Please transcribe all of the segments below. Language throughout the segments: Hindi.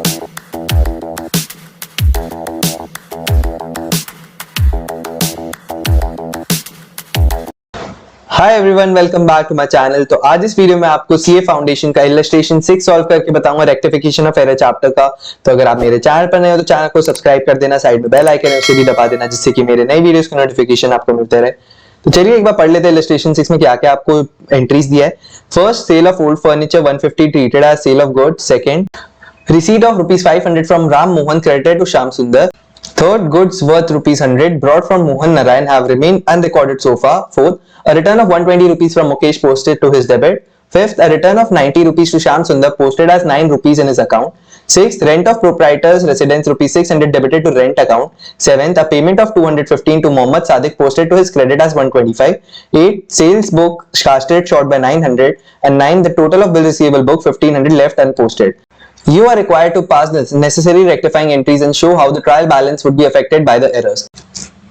Hi everyone, welcome back to my channel. तो आज इस वीडियो में आपको सीए फाउंडेशन का इलस्ट्रेशन 6 सॉल्व करके बताऊंगा रेक्टिफिकेशन ऑफ एरर चैप्टर का। तो अगर आप मेरे चैनल पर नए हो तो चैनल को सब्सक्राइब कर देना, साइड में बेल आइकन है उसे भी दबा देना, जिससे कि मेरे नई वीडियोस के नोटिफिकेशन आपको मिलते रहे। तो चलिए एक बार पढ़ लेते हैं इलस्ट्रेशन 6 में क्या क्या आपको एंट्रीज दिया है। First, sale of old furniture 150 treated as sale of goods. Second, receipt of rupees 500 from Ram Mohan credited to Shyam Sundar. Third, goods worth rupees 100 brought from Mohan Narayan have remained unrecorded so far. Fourth, a return of 120 rupees from Mukesh posted to his debit. Fifth, a return of 90 rupees to Shyam Sundar posted as 9 rupees in his account. Sixth, rent of proprietor's residence rupees 600 debited to rent account. Seventh, a payment of 215 to Mohammad Sadiq posted to his credit as 125. Eighth, sales book casted short by 900. And 9, the total of bill receivable book 1500 left unposted. You are required to pass the necessary rectifying entries and show how the trial balance would be affected by the errors.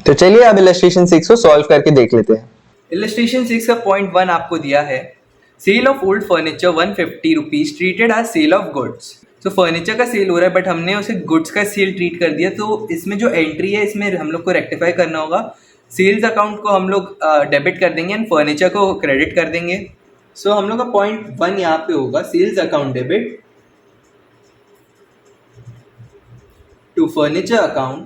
तो चलिए अब इलस्ट्रेशन 6 को सॉल्व करके देख लेते हैं। इलस्ट्रेशन 6 का पॉइंट 1 आपको दिया है, sale of old furniture 150 rupees treated as sale of goods. तो फर्नीचर का सेल हो रहा है बट हमने उसे गुड्स का सेल ट्रीट कर दिया, तो इसमें जो एंट्री है इसमें हम लोग को रेक्टिफाई करना होगा। सेल्स अकाउंट को हम लोग डेबिट कर देंगे एंड फर्नीचर को क्रेडिट कर देंगे। सो हम लोग का पॉइंट 1 यहाँ पे होगा, sales account debit to furniture account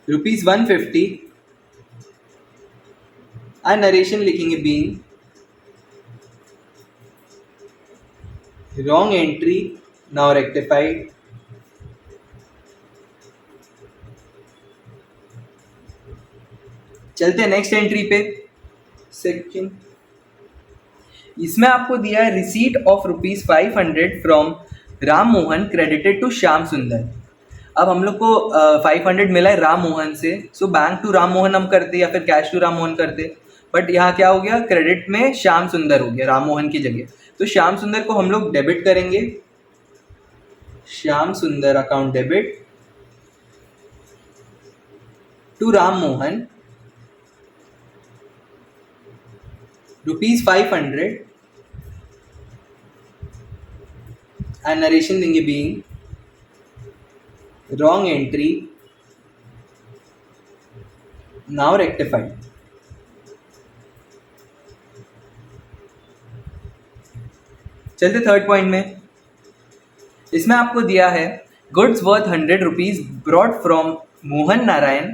rupees 150 and narration लिखेंगे being wrong entry now rectified। चलते हैं नेक्स्ट एंट्री पे। सेकंड, इसमें आपको दिया है receipt of rupees 500 from Ram Mohan credited to Shyam Sundar. अब हम लोग को 500 मिला है राम मोहन से, so bank to Ram Mohan हम करते या फिर कैश टू राम मोहन करते, बट यहाँ क्या हो गया, क्रेडिट में श्याम सुंदर हो गया राम मोहन की जगह। तो श्याम सुंदर को हम लोग डेबिट करेंगे, Shyam Sundar account debit to Ram Mohan rupees 500 and narration देंगे being wrong entry now rectified। चलते थर्ड पॉइंट में। इसमें आपको दिया है goods worth 100 rupees brought from Mohan Narayan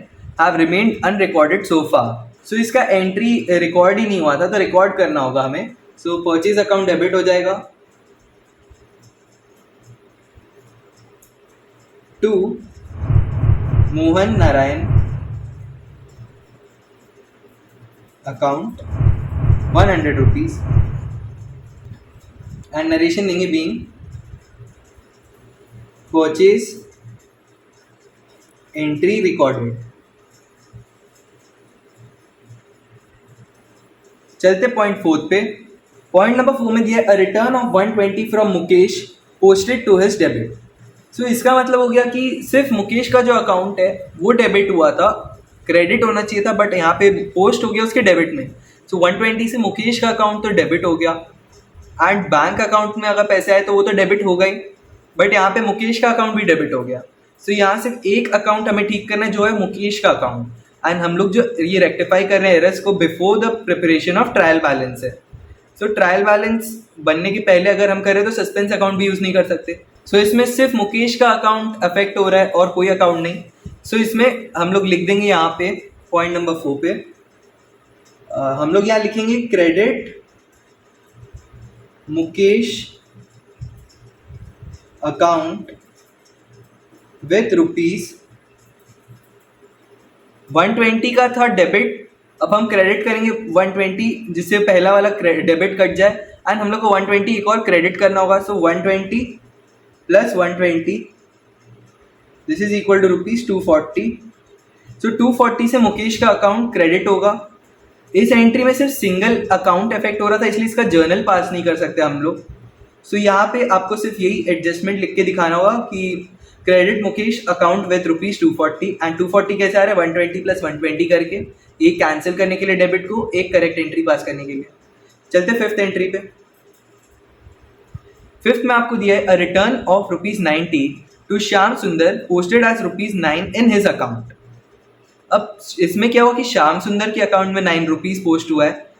have remained unrecorded so far. So इसका एंट्री रिकॉर्ड ही नहीं हुआ था तो रिकॉर्ड करना होगा हमें। सो परचेज अकाउंट डेबिट हो जाएगा to Mohan Narayan account 100 rupees and narration देंगे बीइंग परचेज एंट्री रिकॉर्डेड। चलते पॉइंट 4 पे। पॉइंट नंबर 4 में दिया a return of 120 from Mukesh posted to his debit. So इसका मतलब हो गया कि सिर्फ मुकेश का जो अकाउंट है वो डेबिट हुआ था, क्रेडिट होना चाहिए था बट यहाँ पे पोस्ट हो गया उसके डेबिट में। सो 120 से मुकेश का अकाउंट तो डेबिट हो गया एंड बैंक अकाउंट में अगर पैसे आए तो वो तो डेबिट हो गई, बट यहाँ पे मुकेश का अकाउंट भी डेबिट हो गया। सो यहाँ सिर्फ एक अकाउंट हमें ठीक करना है जो है मुकेश का अकाउंट, एंड हम लोग जो ये रेक्टिफाई कर रहे हैं एरर्स को before the preparation of trial balance है। सो ट्रायल बैलेंस बनने के पहले अगर हम करें तो सस्पेंस अकाउंट भी यूज़ नहीं कर सकते। सो इसमें सिर्फ मुकेश का अकाउंट अफेक्ट हो रहा है और कोई अकाउंट नहीं। सो इसमें हम लोग लिख देंगे यहाँ पे पॉइंट नंबर 4 पे हम लोग यहाँ लिखेंगे credit Mukesh account with rupees 120 का था डेबिट, अब हम क्रेडिट करेंगे 120 जिससे पहला वाला डेबिट कट जाए एंड हम लोग को 120 एक और क्रेडिट करना होगा। So 120 plus 120 this is equal to rupees 240। So 240 से मुकेश का अकाउंट क्रेडिट होगा। इस एंट्री में सिर्फ सिंगल अकाउंट इफेक्ट हो रहा था इसलिए इसका जर्नल पास नहीं कर सकते हम लोग। सो यहाँ पे आपको सिर्फ यही एडजस्टमेंट लिख के दिखाना होगा कि credit Mukesh account with rupees 240 and 240 कैसे आ रहा है 120 प्लस 120 करके, एक कैंसिल करने के लिए डेबिट को, एक करेक्ट एंट्री पास करने के लिए। चलते फिफ्थ एंट्री पे। फिफ्थ में आपको दिया है a return of ₹90 to Shyam Sundar posted as ₹9 in his account. अब इसमें क्या हुआ कि श्याम सुंदर के अकाउंट में ₹9 पोस्ट हुआ है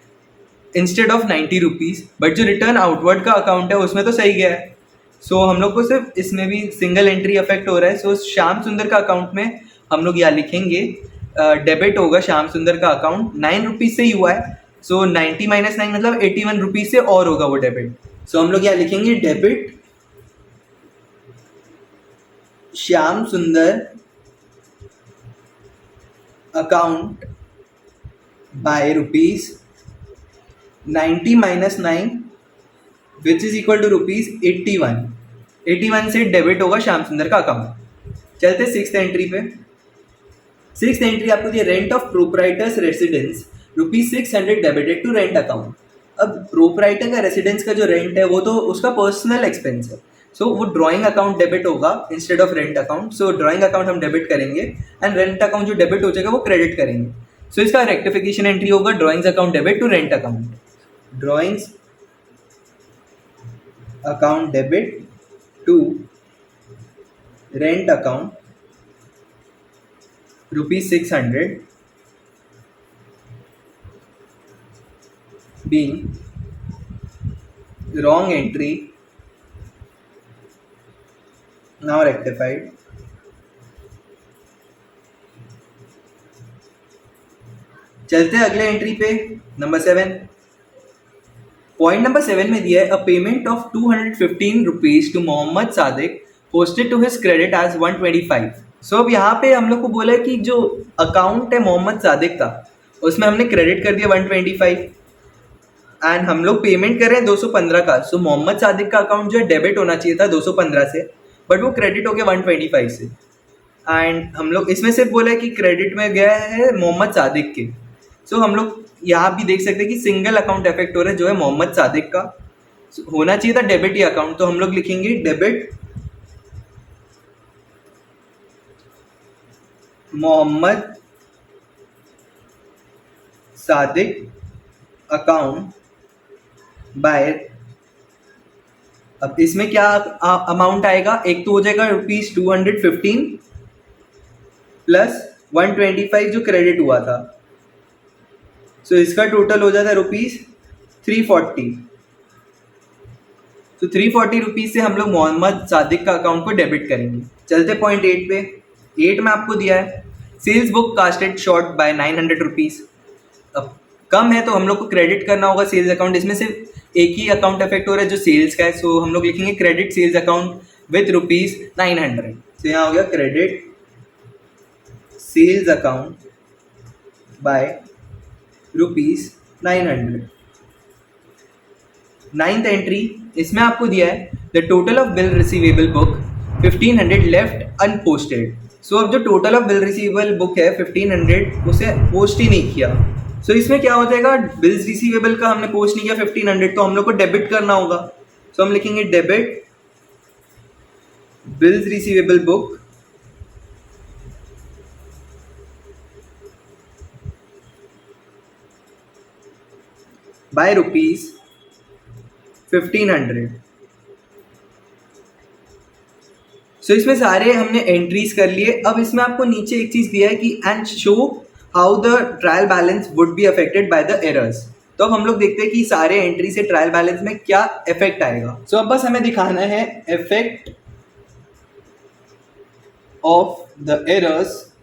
इंस्टेड ऑफ ₹90, बट जो रिटर्न आउटवर्ड का अकाउंट है उसमें तो सही गया है। सो हम लोग को सिर्फ इसमें भी सिंगल एंट्री अफेक्ट हो रहा है। सो श्याम सुंदर का अकाउंट में हम लोग यहाँ लिखेंगे डेबिट होगा श्याम सुंदर का अकाउंट ₹9 से ही हुआ है। सो 90 माइनस 9 मतलब ₹81 से और होगा वो डेबिट। सो हम लोग यहाँ लिखेंगे debit Shyam Sundar account by ₹90 minus 9 which is equal to ₹81। 81 से डेबिट होगा श्याम सुंदर का अकाउंट। चलते सिक्स्थ एंट्री पे। सिक्स्थ एंट्री आपको दिया rent of proprietor's residence ₹600 debited to rent account. अब प्रोप्राइटर का रेसिडेंस का जो रेंट है वो तो उसका पर्सनल एक्सपेंस है। सो वो ड्राइंग अकाउंट डेबिट होगा instead of rent account. So drawing account हम डेबिट करेंगे एंड रेंट अकाउंट जो डेबिट हो जाएगा वो क्रेडिट करेंगे। सो इसका रेक्टिफिकेशन एंट्री होगा drawings account debit to rent account. Drawings account debit to rent account ₹600 being wrong entry now rectified। चलते हैं अगले एंट्री पे नंबर 7। पॉइंट नंबर 7 में दिया है a payment of ₹215 to Mohammad Sadiq posted to his credit as 125। So अब यहाँ पे हम लोग को बोला है कि जो अकाउंट है मोहम्मद सादिक का उसमें हमने क्रेडिट कर दिया 125 एंड हम लोग पेमेंट कर रहे हैं 215 का। सो मोहम्मद सादिक का अकाउंट जो है डेबिट होना चाहिए था 215 से, बट वो क्रेडिट हो गया 125 से। एंड हम लोग इसमें सिर्फ बोला है कि क्रेडिट में गया है मोहम्मद सादिक के। सो हम लोग यहाँ भी देख सकते हैं कि सिंगल अकाउंट इफेक्ट हो रहा है जो है मोहम्मद सादिक का। होना चाहिए था डेबिट ही अकाउंट, तो हम लोग लिखेंगे debit Mohammad Sadiq account by. अब इसमें क्या अमाउंट आएगा, एक तो हो जाएगा ₹215 प्लस 125 जो क्रेडिट हुआ था। सो इसका टोटल हो जाता है ₹340। तो ₹340 से हम लोग मोहम्मद सादिक का अकाउंट को डेबिट करेंगे। चलते पॉइंट 8 पे। 8 में आपको दिया है sales book casted short by ₹900। अब कम है तो हम लोग को क्रेडिट करना होगा सेल्स अकाउंट। इसमें सिर्फ एक ही अकाउंट इफेक्ट हो रहा है जो सेल्स का है। सो हम लोग लिखेंगे क्रेडिट सेल्स अकाउंट विथ ₹900। तो यहाँ हो गया credit sales account by ₹900। Ninth entry, इसमें आपको दिया है the total of bill receivable book 1500 left unposted. So अब जो total of bill receivable book है 1500 उसे पोस्ट ही नहीं किया। सो इसमें क्या हो जाएगा, बिल्स रिसीवेबल का हमने पोस्ट नहीं किया 1500, तो हम लोग को डेबिट करना होगा। सो हम लिखेंगे debit bills receivable book by ₹1500। सो इसमें सारे हमने एंट्रीज कर लिए। अब इसमें आपको नीचे एक चीज दिया है कि and show how the trial balance would be affected by the errors. तो अब हम लोग देखते हैं कि सारे एंट्री से ट्रायल बैलेंस में क्या इफेक्ट आएगा। सो अब बस हमें दिखाना है effect of the errors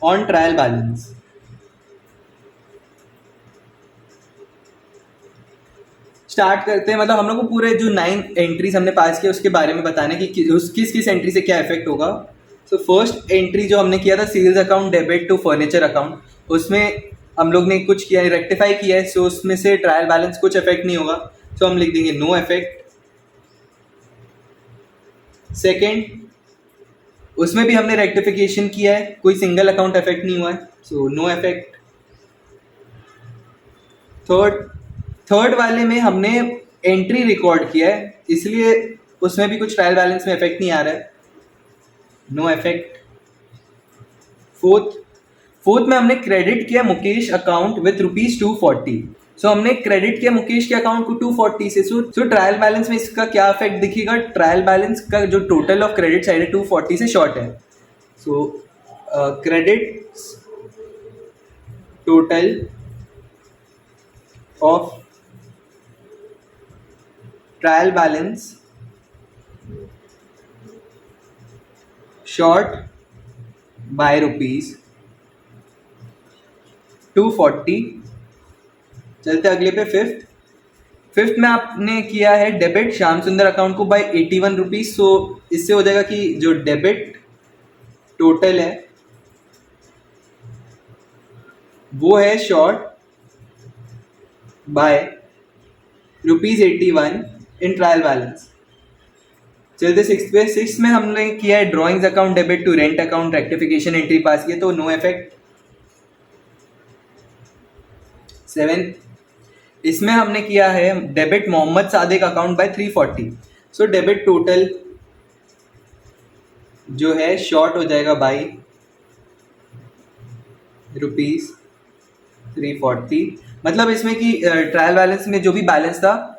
on trial balance. Start करते हैं, मतलब हम लोग को पूरे जो 9 एंट्रीज हमने पास किया उसके बारे में बताना है कि किस किस एंट्री से क्या इफेक्ट होगा। सो फर्स्ट एंट्री जो हमने किया था sales account debit to furniture account, उसमें हम लोग ने कुछ किया रेक्टिफाई किया है। सो उसमें से ट्रायल बैलेंस कुछ इफेक्ट नहीं होगा, सो हम लिख देंगे नो इफेक्ट। सेकेंड, उसमें भी हमने रेक्टिफिकेशन किया है, कोई सिंगल अकाउंट इफेक्ट नहीं हुआ है, सो नो इफेक्ट। थर्ड वाले में हमने एंट्री रिकॉर्ड किया है, इसलिए उसमें भी कुछ ट्रायल बैलेंस में इफेक्ट नहीं आ रहा है, नो इफेक्ट। फोर्थ में हमने क्रेडिट किया मुकेश अकाउंट विथ ₹240। सो हमने क्रेडिट किया मुकेश के अकाउंट को 240 से। सो ट्रायल बैलेंस में इसका क्या इफेक्ट दिखेगा, ट्रायल बैलेंस का जो टोटल ऑफ क्रेडिट साइड है 240 से शॉर्ट है। सो credit total of trial balance short by rupees 240। चलते अगले पे फिफ्थ में आपने किया है डेबिट श्याम सुंदर अकाउंट को बाय 81 रुपीज। सो इससे हो जाएगा कि जो डेबिट टोटल है वो है short by rupees 81 in trial balance. चलते सिक्स पे, सिक्स में हमने किया है drawings account debit to rent account rectification entry pass किया तो नो इफेक्ट। सेवेंथ, इसमें हमने किया है debit Mohammad Sadiq account by 340। So debit total जो है शॉर्ट हो जाएगा बाय रुपीज 340। मतलब इसमें कि ट्रायल बैलेंस में जो भी बैलेंस था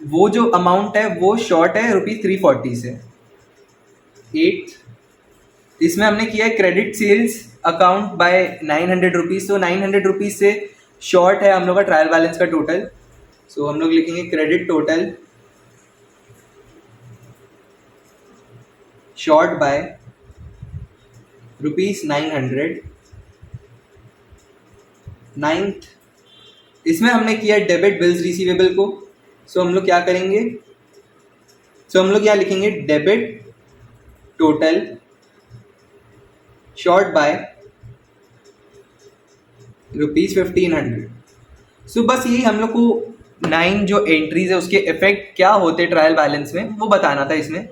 वो जो अमाउंट है वो शॉर्ट है रुपीज 340 से। एट, इसमें हमने किया है credit sales account by 900 rupees. तो 900 रुपीज से शॉर्ट है हम लोग का ट्रायल बैलेंस का टोटल। सो हम लोग लिखेंगे credit total short by rupees 900। Ninth, इसमें हमने किया है डेबिट बिल्स रिसीवेबल को। सो हम लोग क्या करेंगे, सो हम लोग क्या लिखेंगे debit total short by rupees 1500। सो बस यही हम लोग को 9 जो एंट्रीज है उसके इफेक्ट क्या होते ट्रायल बैलेंस में वो बताना था इसमें।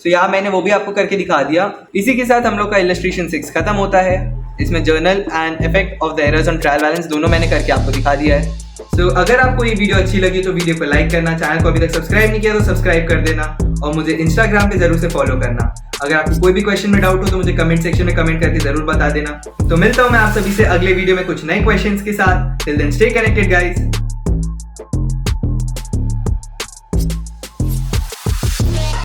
सो यहाँ मैंने वो भी आपको करके दिखा दिया। इसी के साथ हम लोग का इलस्ट्रेशन 6 खत्म होता है। इसमें journal and effect of the errors on trial balance दोनों मैंने करके आपको दिखा दिया है। सो अगर आपको ये वीडियो अच्छी लगी तो वीडियो को लाइक करना, चैनल को अभी तक सब्सक्राइब नहीं किया तो सब्सक्राइब कर देना और मुझे इंस्टाग्राम पे जरूर से फॉलो करना। अगर आपको कोई भी क्वेश्चन में डाउट हो तो मुझे कमेंट सेक्शन में कमेंट करके जरूर बता देना। तो मिलता हूँ मैं आप सभी से अगले वीडियो में कुछ नए क्वेश्चंस के साथ। Till then stay connected guys.